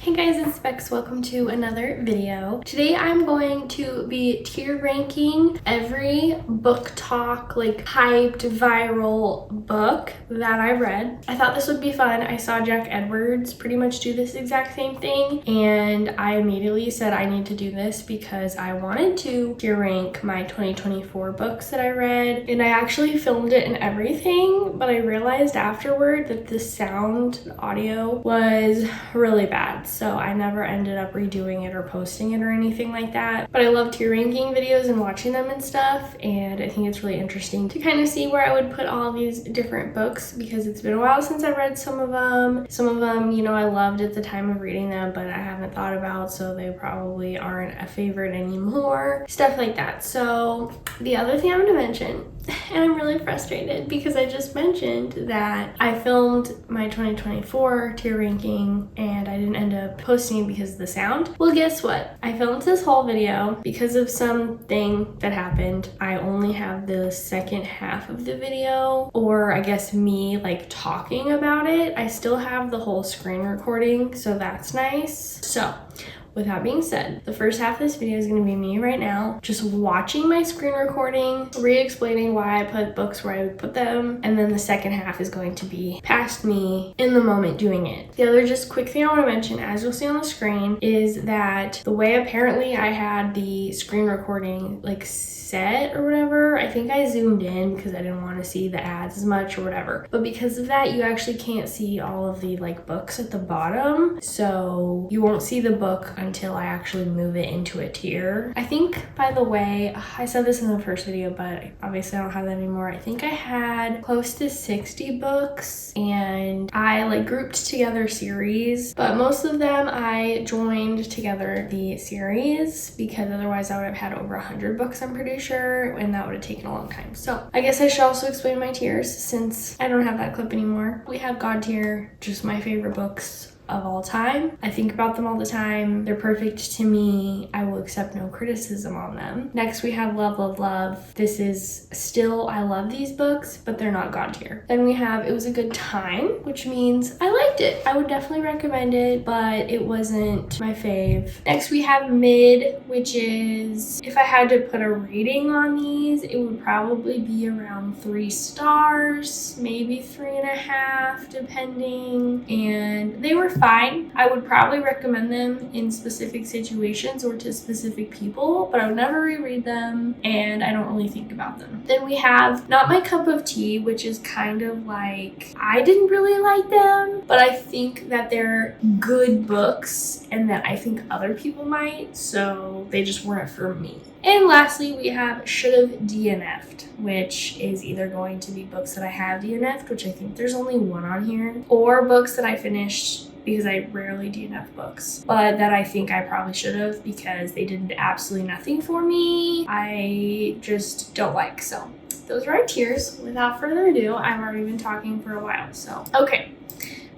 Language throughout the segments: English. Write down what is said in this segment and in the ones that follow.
Hey guys, it's Bex. Welcome to another video. Today I'm going to be tier ranking every Booktok, like hyped viral book that I read. I thought this would be fun. I saw Jack Edwards pretty much do this exact same thing, and I immediately said I need to do this because I wanted to tier rank my 2024 books that I read, and I actually filmed it and everything, but I realized afterward that the sound, the audio was really bad. So I never ended up redoing it or posting it or anything like that. But I love tier ranking videos and watching them and stuff. And I think it's really interesting to kind of see where I would put all these different books because it's been a while since I read some of them. Some of them, you know, I loved at the time of reading them, but I haven't thought about, so they probably aren't a favorite anymore. Stuff like that. So the other thing I'm going to mention, and I'm really frustrated because I just mentioned that I filmed my 2024 tier ranking and I didn't end up posting it because of the sound. Well, guess what? I filmed this whole video because of something that happened. I only have the second half of the video, or I guess me like talking about it. I still have the whole screen recording, so that's nice. So with that being said, the first half of this video is going to be me right now just watching my screen recording, re-explaining why I put books where I would put them, and then the second half is going to be past me in the moment doing it. The other just quick thing I want to mention, as you'll see on the screen, is that the way apparently I had the screen recording like set or whatever, I think I zoomed in because I didn't want to see the ads as much or whatever, but because of that you actually can't see all of the like books at the bottom, so you won't see the book until I actually move it into a tier. I think, by the way, I said this in the first video, but obviously I don't have that anymore. I think I had close to 60 books and I like grouped together series, but most of them I joined together the series because otherwise I would have had over 100 books, I'm pretty sure, and that would have taken a long time. So I guess I should also explain my tiers since I don't have that clip anymore. We have God tier, just my favorite books of all time. I think about them all the time. They're perfect to me. I will accept no criticism on them. Next we have Love, Love, Love. This is still, I love these books, but they're not God tier. Then we have It Was a Good Time, which means I liked it. I would definitely recommend it, but it wasn't my fave. Next we have Mid, which is, if I had to put a rating on these, it would probably be around 3 stars, maybe 3.5, depending. And they were fine. I would probably recommend them in specific situations or to specific people, but I would never reread them and I don't really think about them. Then we have Not My Cup of Tea, which is kind of like, I didn't really like them, but I think that they're good books and that I think other people might, so they just weren't for me. And lastly, we have Should've DNF'd, which is either going to be books that I have DNF'd, which I think there's only one on here, or books that I finished because I rarely DNF books, but that I think I probably should have because they did absolutely nothing for me. I just don't like. So those are our tiers. Without further ado, I've already been talking for a while, so okay.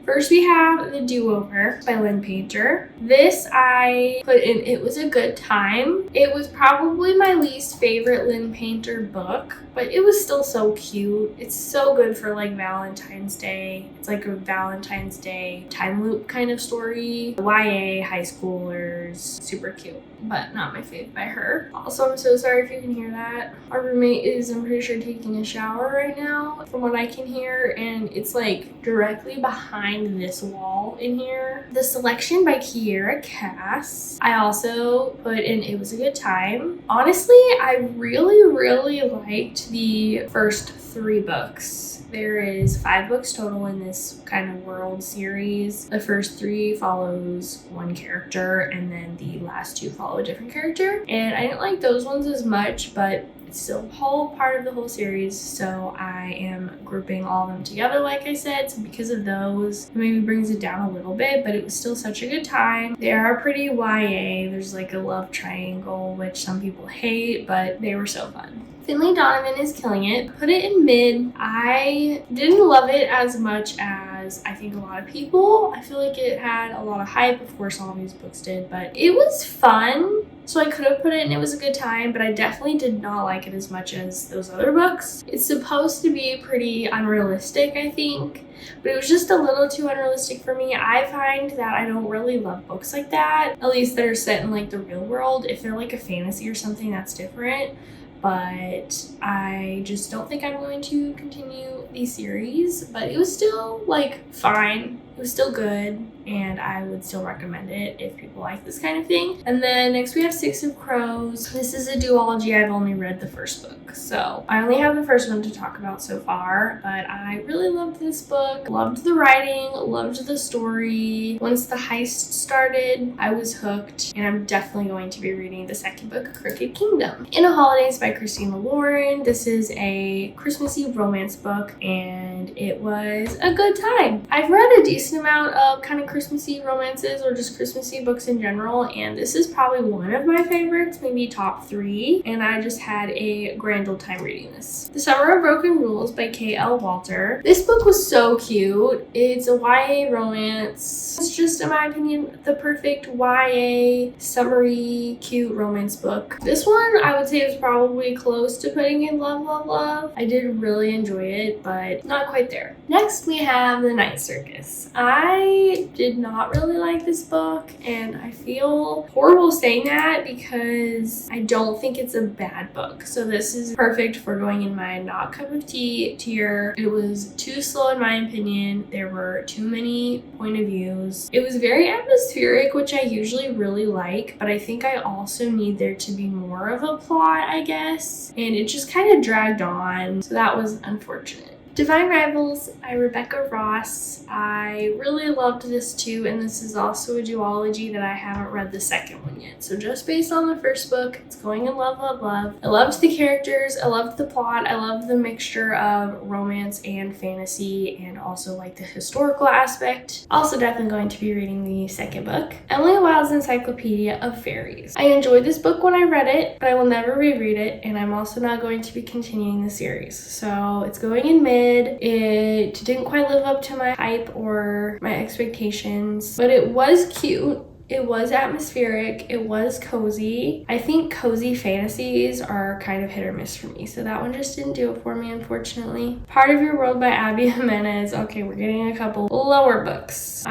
First we have The Do-Over by Lynn Painter. This I put in It Was a Good Time. It was probably my least favorite Lynn Painter book, but it was still so cute. It's so good for like Valentine's Day. It's like a Valentine's Day time loop kind of story. YA, high schoolers, super cute, but not my fave by her. Also, I'm so sorry if you can hear that. Our roommate is, I'm pretty sure, taking a shower right now from what I can hear, and it's like directly behind this wall in here. The Selection by Kiera Cass. I also put in It Was a Good Time. Honestly, I really liked the first 3 books. There is 5 books total in this kind of world series. The first 3 follows one character and then the last 2 follow a different character. And I didn't like those ones as much, but it's still a whole part of the whole series, so I am grouping all of them together like I said. So because of those, it maybe brings it down a little bit, but it was still such a good time. They are pretty YA. There's like a love triangle, which some people hate, but they were so fun. Finley Donovan is killing it. Put it in mid. I didn't love it as much as I think a lot of people. I feel like it had a lot of hype. Of course, all of these books did, but it was fun. so I could have put it in It Was a Good Time, but I definitely did not like it as much as those other books. It's supposed to be pretty unrealistic, I think, but it was just a little too unrealistic for me. I find that I don't really love books like that, at least that are set in like the real world. If they're like a fantasy or something, that's different. But I just don't think I'm going to continue the series. But it was still like fine. It was still good, and I would still recommend it if people like this kind of thing. And then next we have Six of Crows. This is a duology. I've only read the first book, so I only have the first one to talk about so far, but I really loved this book. Loved the writing, loved the story. Once the heist started, I was hooked, and I'm definitely going to be reading the second book, Crooked Kingdom. In a Holidays by Christina Lauren. This is a Christmassy romance book, and it was a good time. I've read a decent amount of kind of Christmassy romances or just Christmassy books in general, and this is probably one of my favorites, maybe top 3, and I just had a grand old time reading this. The Summer of Broken Rules by K.L. Walter. This book was so cute. It's a YA romance. It's just, in my opinion, the perfect YA summery cute romance book. This one I would say is probably close to putting in Love, Love, Love. I did really enjoy it, but not quite there. Next we have The Night Circus. I did not really like this book, and I feel horrible saying that because I don't think it's a bad book. So this is perfect for going in my not cup of tea tier. It was too slow in my opinion. There were too many point of views. It was very atmospheric, which I usually really like, but I think I also need there to be more of a plot, I guess. And it just kind of dragged on, so that was unfortunate. Divine Rivals by Rebecca Ross. I really loved this too, and this is also a duology that I haven't read the second one yet. So just based on the first book, it's going in Love, Love, Love. I loved the characters, I loved the plot, I loved the mixture of romance and fantasy, and also like the historical aspect. Also definitely going to be reading the second book. Emily Wilde's Encyclopedia of Fairies. I enjoyed this book when I read it, but I will never reread it, and I'm also not going to be continuing the series. So it's going in mid. It didn't quite live up to my hype or my expectations, but it was cute. It was atmospheric, it was cozy. I think cozy fantasies are kind of hit or miss for me, so that one just didn't do it for me, unfortunately. Part of Your World by Abby Jimenez. Okay, we're getting a couple lower books.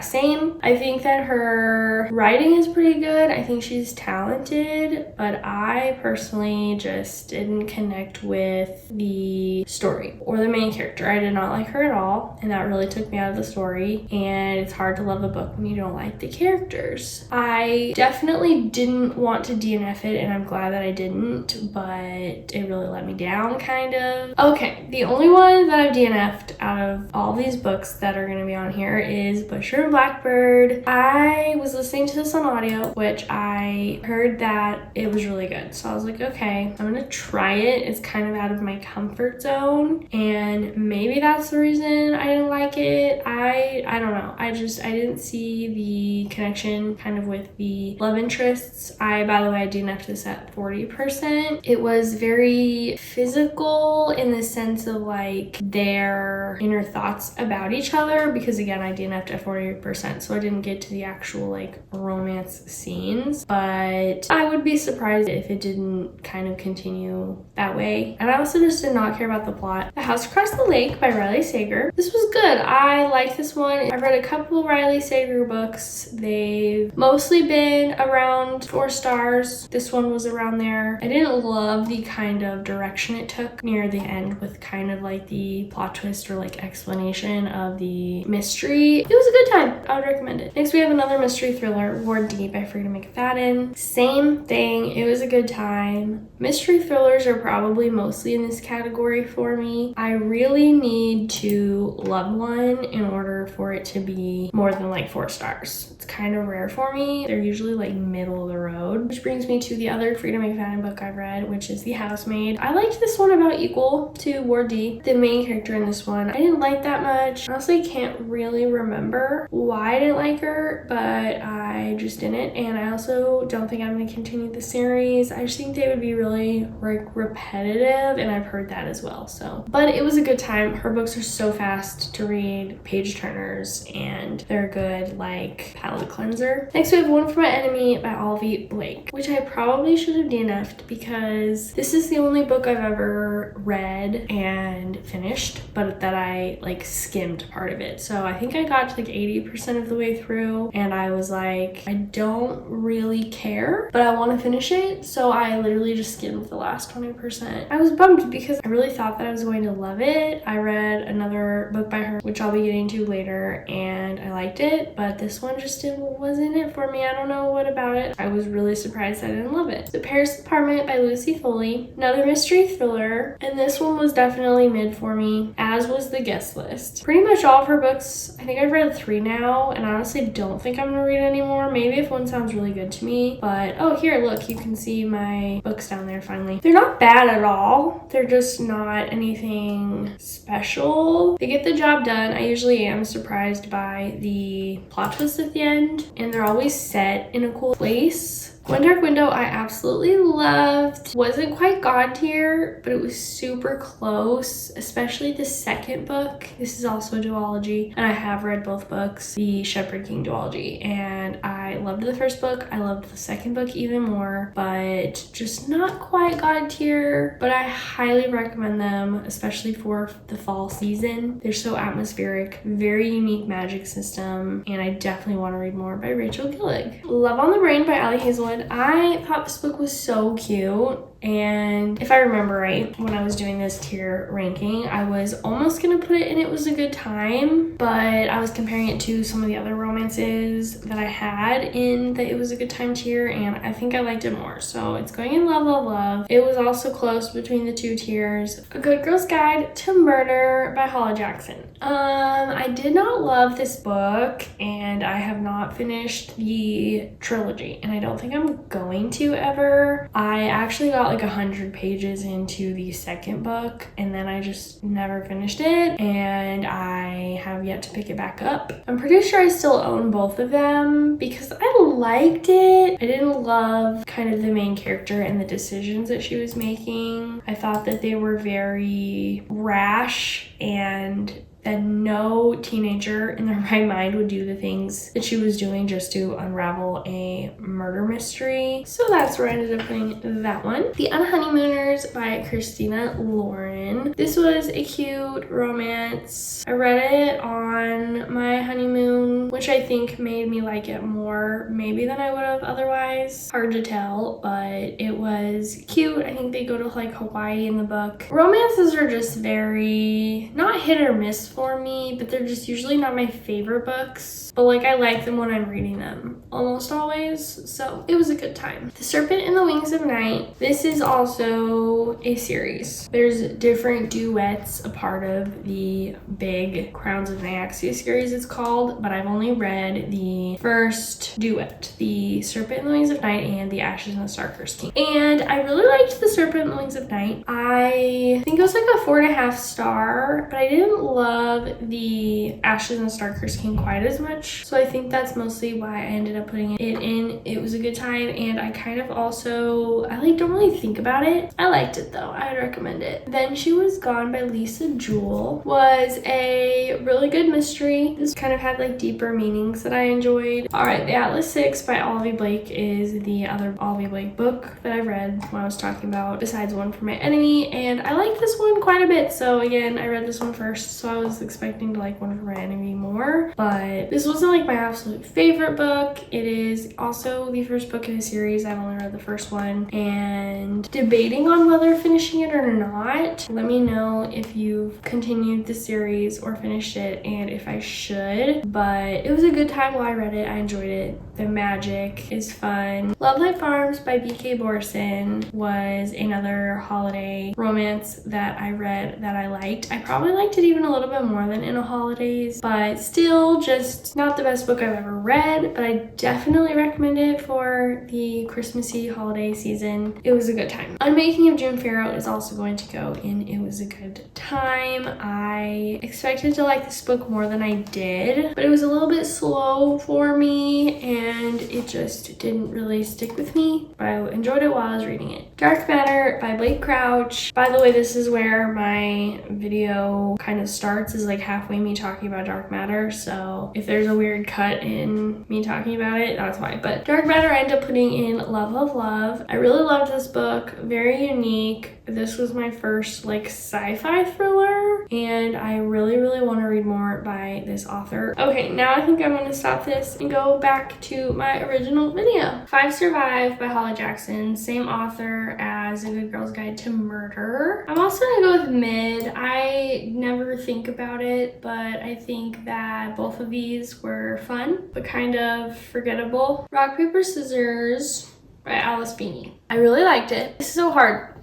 Same. I think that her writing is pretty good. I think she's talented, but I personally just didn't connect with the story or the main character. I did not like her at all, and that really took me out of the story, and it's hard to love a book when you don't like the characters. I definitely didn't want to DNF it, and I'm glad that I didn't, but it really let me down, kind of. Okay, the only one that I've DNF'd out of all these books that are going to be on here is Busher and Blackbird. I was listening to this on audio, which I heard that it was really good, so I was like, okay, I'm gonna try it. It's kind of out of my comfort zone, and maybe that's the reason I didn't like it. I don't know. I didn't see the connection kind of with the love interests. By the way, I DNF'd this at 40%. It was very physical in the sense of like their inner thoughts about each other, because again, I DNF'd at 40%, so I didn't get to the actual like romance scenes, but I would be surprised if it didn't kind of continue that way. And I also just did not care about the plot. The House Across the Lake by Riley Sager. This was good. I liked this one. I've read a couple of Riley Sager books. They've mostly been around 4 stars. This one was around there. I didn't love the kind of direction it took near the end with kind of like the plot twist or like explanation of the mystery. It was a good time. I would recommend it. Next we have another mystery thriller, Ward Deep by Freedom McFadden. Same thing. It was a good time. Mystery thrillers are probably mostly in this category for me. I really need to love one in order for it to be more than like 4 stars. It's kind of rare for me. They're usually like middle of the road. Which brings me to the other Freedom McFadden book I've read, which is The Housemaid. I liked this one about equal to Ward D. The main character in this one one I didn't like that much. Honestly, can't really remember why I didn't like her, but I just didn't. And I also don't think I'm going to continue the series. I just think they would be really like repetitive, and I've heard that as well. So, but it was a good time. Her books are so fast to read, page turners, and they're a good like palate cleanser. Next we have One for My Enemy by Olivia Blake, which I probably should have DNF'd because this is the only book I've ever read and finished, but that I like skimmed part of it. So I think I got to like 80% of the way through, and I was like, I don't really care, but I want to finish it. So I literally just skimmed the last 20%. I was bummed because I really thought that I was going to love it. I read another book by her, which I'll be getting to later, and I liked it, but this one just wasn't it for me. I don't know what about it. I was really surprised I didn't love it. The Paris Apartment by Lucy Foley, another mystery thriller, and this one was definitely mid for me, as was The Guest List. Pretty much all of her books, I think I've read 3 now, and I honestly don't think I'm gonna read anymore. Maybe if one sounds really good to me, but oh, here, look, you can see my books down there finally. They're not bad at all. They're just not anything special. They get the job done. I usually am surprised by the plot twist at the end, and they're always set in a cool place. One Dark Window I absolutely loved. Wasn't quite God tier, but it was super close, especially the second book. This is also a duology, and I have read both books, the Shepherd King duology, and I loved the first book. I loved the second book even more, but just not quite God tier, but I highly recommend them, especially for the fall season. They're so atmospheric, very unique magic system, and I definitely want to read more by Rachel Gillig. Love on the Brain by Ali Hazelwood. I thought this book was so cute, and if I remember right, when I was doing this tier ranking, I was almost gonna put it in It Was a Good Time, but I was comparing it to some of the other romances that I had in the It Was a Good Time tier, and I think I liked it more, so it's going in Love, Love, Love. It was also close between the 2 tiers. A Good Girl's Guide to Murder by Holly Jackson. I did not love this book, and I have not finished the trilogy, and I don't think I'm going to ever. I actually got like 100 pages into the second book, and then I just never finished it, and I have yet to pick it back up. I'm pretty sure I still own both of them because I liked it. I didn't love kind of the main character and the decisions that she was making. I thought that they were very rash, and that no teenager in their right mind would do the things that she was doing just to unravel a murder mystery. So that's where I ended up putting that one. The Unhoneymooners by Christina Lauren. This was a cute romance. I read it on my honeymoon, which I think made me like it more maybe than I would have otherwise. Hard to tell, but it was cute. I think they go to like Hawaii in the book. Romances are just very, not hit or miss for me, but they're just usually not my favorite books, but like I like them when I'm reading them almost always, so it was a good time. The Serpent and the Wings of Night. This is also a series. There's different duets, a part of the big Crowns of Nyaxia series it's called, but I've only read the first duet, The Serpent and the Wings of Night and The Ashes and the Star-Cursed King, and I really liked The Serpent and the Wings of Night. I think it was like a 4.5 star, but I didn't love the Ashes and the Star-Cursed King quite as much, so I think that's mostly why I ended up putting it in It Was a Good Time. And I kind of also, I like don't really think about it. I liked it though. I'd recommend it. Then She Was Gone by Lisa Jewell was a really good mystery. This kind of had like deeper meanings that I enjoyed. All right, The Atlas Six by Olivia Blake is the other Olivia Blake book that I read when I was talking about besides One for My Enemy, and I like this one quite a bit. So again, I read this one first, so I was expecting to like One for My Enemy more, but this wasn't like my absolute favorite book. It is also the first book in a series. I've only read the first one and debating on whether finishing it or not. Let me know if you've continued the series or finished it and if I should, but it was a good time while I read it. I enjoyed it. The magic is fun. Love Light Farms by B.K. Borson was another holiday romance that I read that I liked. I probably liked it even a little bit more than In a Holidays, but still just not the best book I've ever read, but I definitely recommend it for the Christmassy holiday season. It was a good time. Unmaking of June Pharaoh is also going to go in It Was a Good Time. I expected to like this book more than I did, but it was a little bit slow for me and it just didn't really stick with me, but I enjoyed it while I was reading it. Dark Matter by Blake Crouch. By the way, this is where my video kind of starts, is like halfway me talking about Dark Matter, so if there's a weird cut in me talking about it, that's why. But Dark Matter I ended up putting in Love of Love. I really loved this book, very unique. This was my first like sci-fi thriller and I really want to read more by this author. Okay, now I think I'm going to stop this and go back to my original video. Five Survive by Holly Jackson, same author as A Good Girl's Guide to Murder. I'm also going to go with mid. I never think about it, but I think that both of these were fun but kind of forgettable. Rock, Paper, Scissors by Alice Beanie. I really liked it. This is so hard.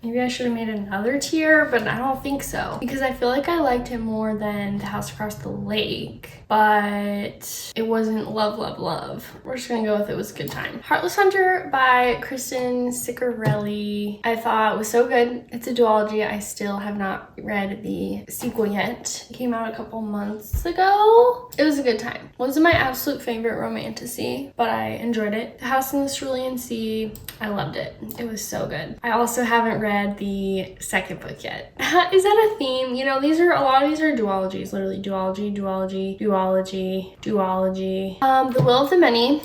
Maybe I should have made another tier, but I don't think so. Because I feel like I liked it more than The House Across the Lake, but it wasn't love, love, love. We're just gonna go with It Was a Good Time. Heartless Hunter by Kristen Ciccarelli. I thought it was so good. It's a duology. I still have not read the sequel yet. It came out a couple months ago. It was a good time. Wasn't my absolute favorite romantasy, but I enjoyed it. The House in the Cerulean Sea, I loved it. It was so good. I also haven't read the second book yet. Is that a theme? You know, a lot of these are duologies, literally duology. The Will of the Many.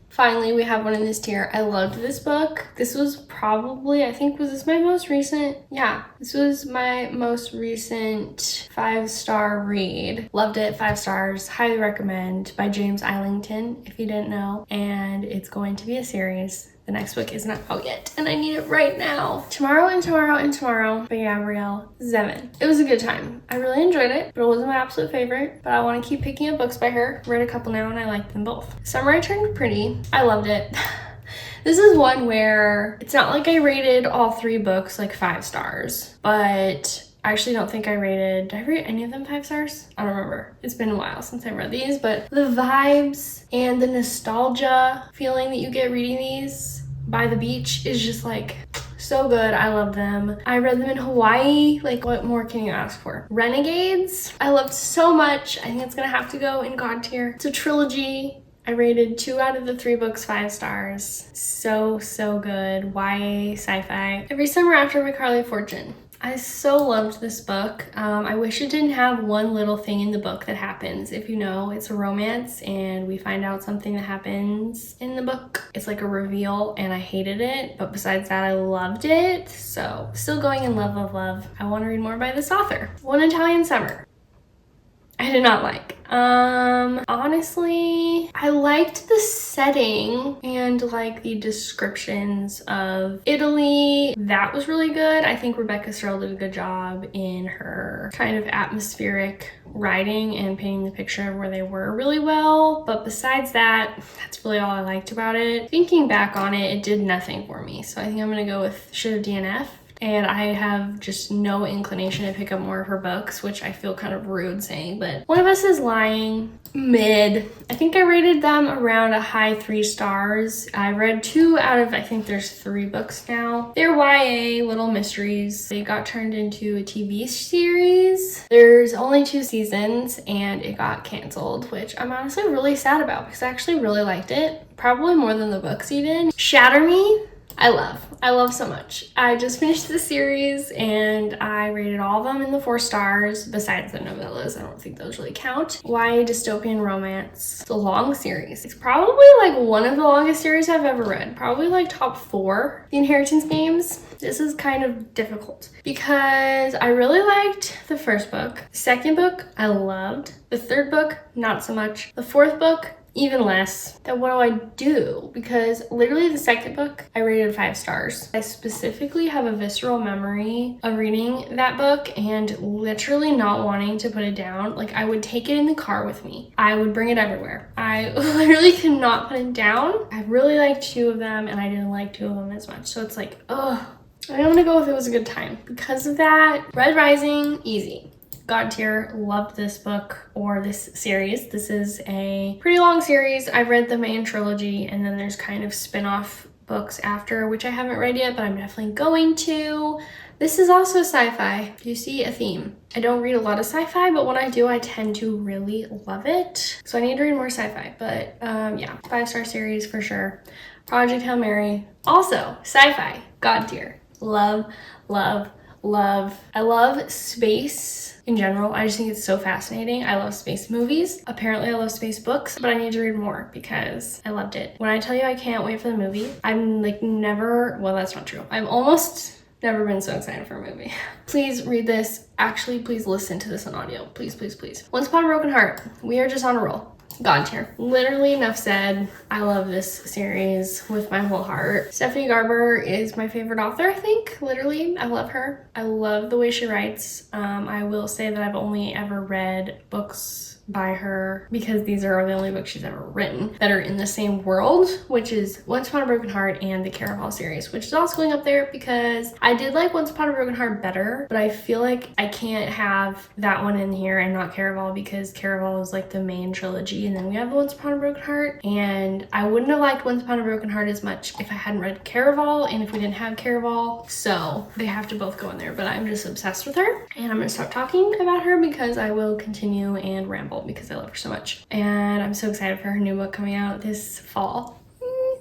Finally, we have one in this tier. I loved this book. This was probably, I think, was this my most recent? Yeah, this was my most recent 5-star read. Loved it, 5 stars, highly recommend, by James Islington, if you didn't know. And it's going to be a series. The next book is not out yet, and I need it right now. Tomorrow and Tomorrow and Tomorrow by Gabrielle Zevin. It was a good time. I really enjoyed it, but it wasn't my absolute favorite. But I want to keep picking up books by her. Read a couple now, and I like them both. Summer I Turned Pretty. I loved it. This is one where it's not like I rated all 3 books like 5 stars, but I actually don't think did I rate any of them 5 stars? I don't remember. It's been a while since I read these, but the vibes and the nostalgia feeling that you get reading these by the beach is just like so good. I love them. I read them in Hawaii. Like, what more can you ask for? Renegades, I loved so much. I think it's gonna have to go in God tier. It's a trilogy. I rated 2 out of the 3 books 5 stars. So good. YA sci-fi. Every Summer After by Carly Fortune. I so loved this book. I wish it didn't have one little thing in the book that happens. If you know, it's a romance and we find out something that happens in the book. It's like a reveal and I hated it, but besides that, I loved it. So still going in Love, Love, Love. I want to read more by this author. One Italian Summer. I did not like. Honestly, I liked the setting and like the descriptions of Italy. That was really good. I think Rebecca Searle did a good job in her kind of atmospheric writing and painting the picture of where they were really well. But besides that, that's really all I liked about it. Thinking back on it, it did nothing for me. So I think I'm gonna go with Should Have DNF. And I have just no inclination to pick up more of her books, which I feel kind of rude saying, but One of Us Is Lying, mid. I think I rated them around a high 3 stars. I read 2 out of, I think there's 3 books now. They're YA, little mysteries. They got turned into a TV series. There's only 2 seasons and it got canceled, which I'm honestly really sad about because I actually really liked it. Probably more than the books even. Shatter Me. I love so much. I just finished the series and I rated all of them in the 4 stars besides the novellas. I don't think those really count. YA dystopian romance. It's a long series. It's probably like one of the longest series I've ever read. Probably like top 4. The Inheritance Games. This is kind of difficult because I really liked the first book. The second book, I loved. The third book, not so much. The fourth book, even less. Then what do I do? Because literally the second book I rated 5 stars. I specifically have a visceral memory of reading that book and literally not wanting to put it down. Like, I would take it in the car with me. I would bring it everywhere. I literally could not put it down. I really liked 2 of them and I didn't like 2 of them as much. So it's like, ugh. I'm gonna go with it was a good time. Because of that, Red Rising, easy. God tier, loved this book or this series. This is a pretty long series. I've read the main trilogy and then there's kind of spin-off books after, which I haven't read yet, but I'm definitely going to. This is also sci-fi. Do you see a theme? I don't read a lot of sci-fi, but when I do, I tend to really love it. So I need to read more sci-fi, but yeah, 5-star series for sure. Project Hail Mary, also sci-fi, God tier. Love, love, love. I love space in general. I just think it's so fascinating. I love space movies. Apparently I love space books, but I need to read more because I loved it. When I tell you I can't wait for the movie, I'm like never, well, that's not true. I'm almost never been so excited for a movie. Please read this. Actually, please listen to this on audio. Please, please, please. Once Upon a Broken Heart. We are just on a roll. God tier. Literally enough said. I love this series with my whole heart. Stephanie Garber is my favorite author, I think. Literally, I love her. I love the way she writes. I will say that I've only ever read books by her because these are the only books she's ever written that are in the same world, which is Once Upon a Broken Heart and the Caraval series, which is also going up there because I did like Once Upon a Broken Heart better, but I feel like I can't have that one in here and not Caraval because Caraval is like the main trilogy and then we have Once Upon a Broken Heart, and I wouldn't have liked Once Upon a Broken Heart as much if I hadn't read Caraval and if we didn't have Caraval, so they have to both go in there. But I'm just obsessed with her and I'm gonna stop talking about her because I will continue and ramble because I love her so much. And I'm so excited for her new book coming out this fall.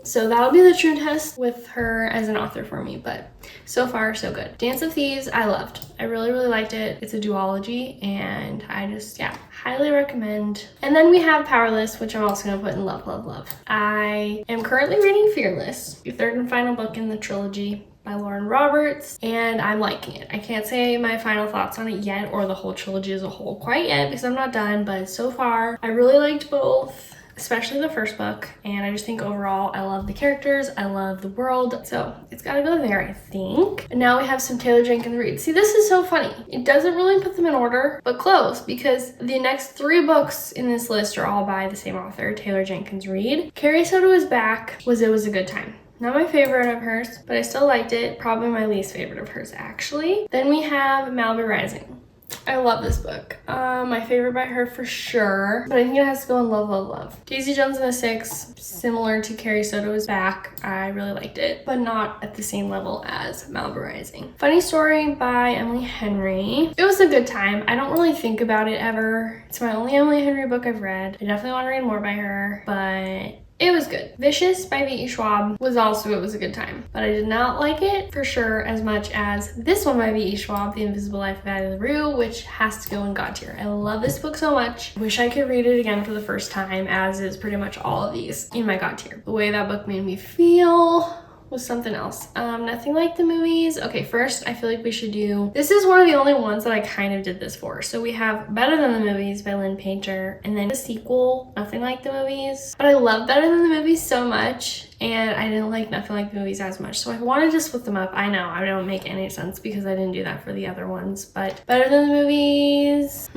So that'll be the true test with her as an author for me, but so far so good. Dance of Thieves, I loved. I really, really liked it. It's a duology and I just, yeah, highly recommend. And then we have Powerless, which I'm also gonna put in love, love, love. I am currently reading Fearless, the third and final book in the trilogy by Lauren Roberts, and I'm liking it. I can't say my final thoughts on it yet or the whole trilogy as a whole quite yet because I'm not done, but so far I really liked both, especially the first book, and I just think overall I love the characters, I love the world, so it's gotta go there, I think. And now we have some Taylor Jenkins Reid. See, this is so funny. It doesn't really put them in order, but close, because the next 3 books in this list are all by the same author, Taylor Jenkins Reid. Carrie Soto is back. It was a good time. Not my favorite of hers, but I still liked it. Probably my least favorite of hers, actually. Then we have Malibu Rising. I love this book. My favorite by her for sure, but I think it has to go in love, love, love. Daisy Jones and the Six, similar to Carrie Soto is back. I really liked it, but not at the same level as Malibu Rising. Funny Story by Emily Henry. It was a good time. I don't really think about it ever. It's my only Emily Henry book I've read. I definitely want to read more by her, but it was good. Vicious by V.E. Schwab was also, it was a good time, but I did not like it for sure as much as this one by V.E. Schwab, The Invisible Life of Addie LaRue, which has to go in God tier. I love this book so much. Wish I could read it again for the first time, as is pretty much all of these in my God tier. The way that book made me feel was something else. Nothing Like the Movies. Okay, first I feel like we should do, this is one of the only ones that I kind of did this for. So we have Better Than the Movies by Lynn Painter, and then the sequel, Nothing Like the Movies. But I love Better Than the Movies so much, and I didn't like Nothing Like the Movies as much. So I wanted to split them up. I know, I don't make any sense because I didn't do that for the other ones, but Better Than the Movies,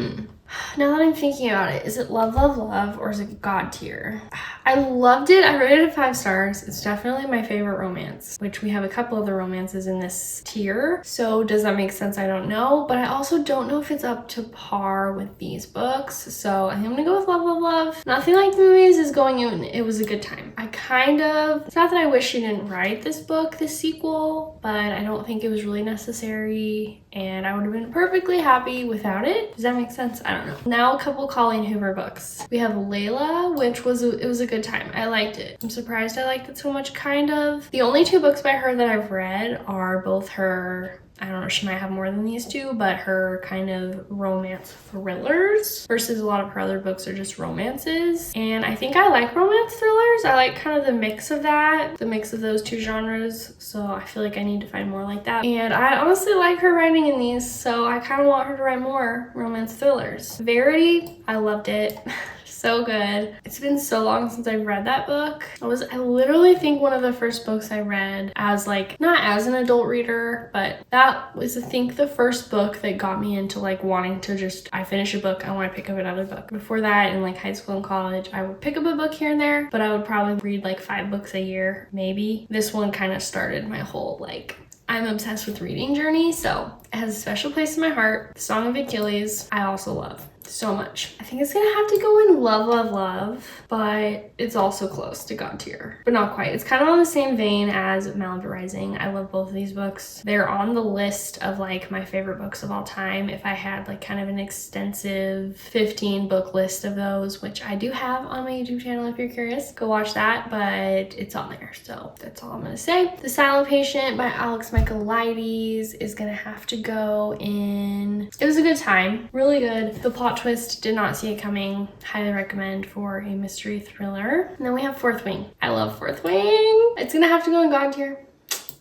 Now that I'm thinking about it, is it love, love, love, or is it God tier? I loved it. I rated it 5 stars. It's definitely my favorite romance, which we have a couple of the romances in this tier. So does that make sense? I don't know. But I also don't know if it's up to par with these books. So I think I'm gonna go with love, love, love. Nothing Like the Movies is going in. It was a good time. It's not that I wish she didn't write this book, this sequel, but I don't think it was really necessary. And I would have been perfectly happy without it. Does that make sense? I don't know. Now a couple Colleen Hoover books. We have Layla, which was a good time. I liked it. I'm surprised I liked it so much, kind of. The only 2 books by her that I've read are both her, I don't know, she might have more than these 2, but her kind of romance thrillers versus a lot of her other books are just romances. And I think I like romance thrillers. I like kind of the mix of that, the mix of those 2 genres. So I feel like I need to find more like that. And I honestly like her writing in these, so I kind of want her to write more romance thrillers. Verity, I loved it. So good. It's been so long since I've read that book. I literally think one of the first books I read as like, not as an adult reader, but that was I think the first book that got me into like wanting to just, I finish a book, I want to pick up another book. Before that, in like high school and college, I would pick up a book here and there, but I would probably read like 5 books a year, maybe. This one kind of started my whole like, I'm obsessed with Reading Journey, so it has a special place in my heart. Song of Achilles, I also love so much. I think it's gonna have to go in Love, Love, Love, but it's also close to God Tier, but not quite. It's kind of on the same vein as Malibu Rising. I love both of these books. They're on the list of like my favorite books of all time. If I had like kind of an extensive 15 book list of those, which I do have on my YouTube channel if you're curious, go watch that, but it's on there. So that's all I'm gonna say. The Silent Patient by Alex Michaelides is gonna have to go in. It was a good time, really good. The plot twist, did not see it coming. Highly recommend for a mystery thriller. And then we have Fourth Wing. I love Fourth Wing. It's gonna have to go in God Tier.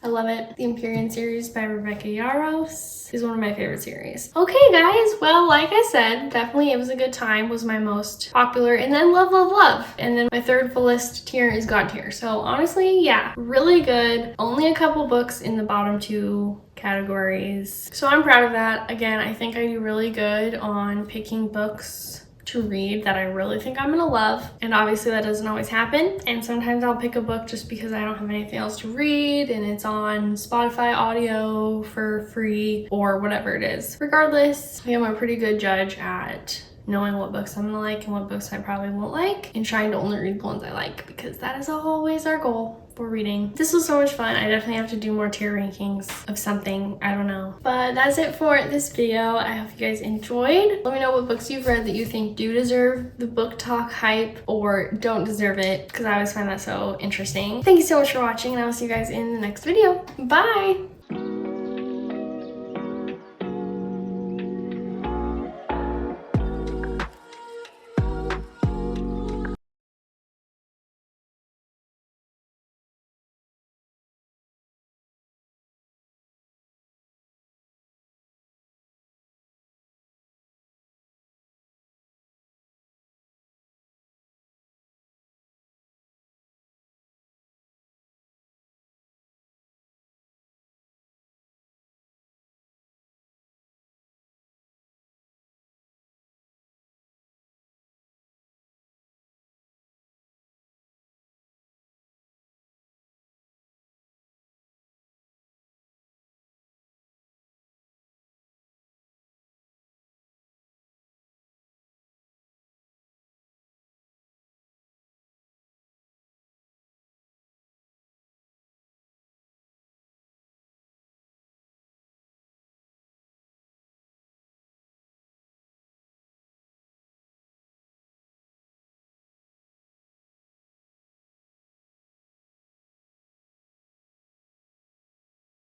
I love it. The Empyrean series by Rebecca Yarros is one of my favorite series. Okay guys, well, like I said, definitely It Was a Good Time was my most popular, and then Love, Love, Love. And then my third fullest tier is God Tier. So honestly, yeah, really good. Only a couple books in the bottom two categories. So I'm proud of that. Again, I think I do really good on picking books to read that I really think I'm gonna love, and obviously that doesn't always happen, and sometimes I'll pick a book just because I don't have anything else to read and it's on Spotify audio for free or whatever it is. Regardless, I am a pretty good judge at knowing what books I'm gonna like and what books I probably won't like, and trying to only read the ones I like, because that is always our goal for reading. This was so much fun. I definitely have to do more tier rankings of something, I don't know. But that's it for this video. I hope you guys enjoyed. Let me know what books you've read that you think do deserve the book talk hype or don't deserve it, because I always find that so interesting. Thank you so much for watching, and I will see you guys in the next video. Bye!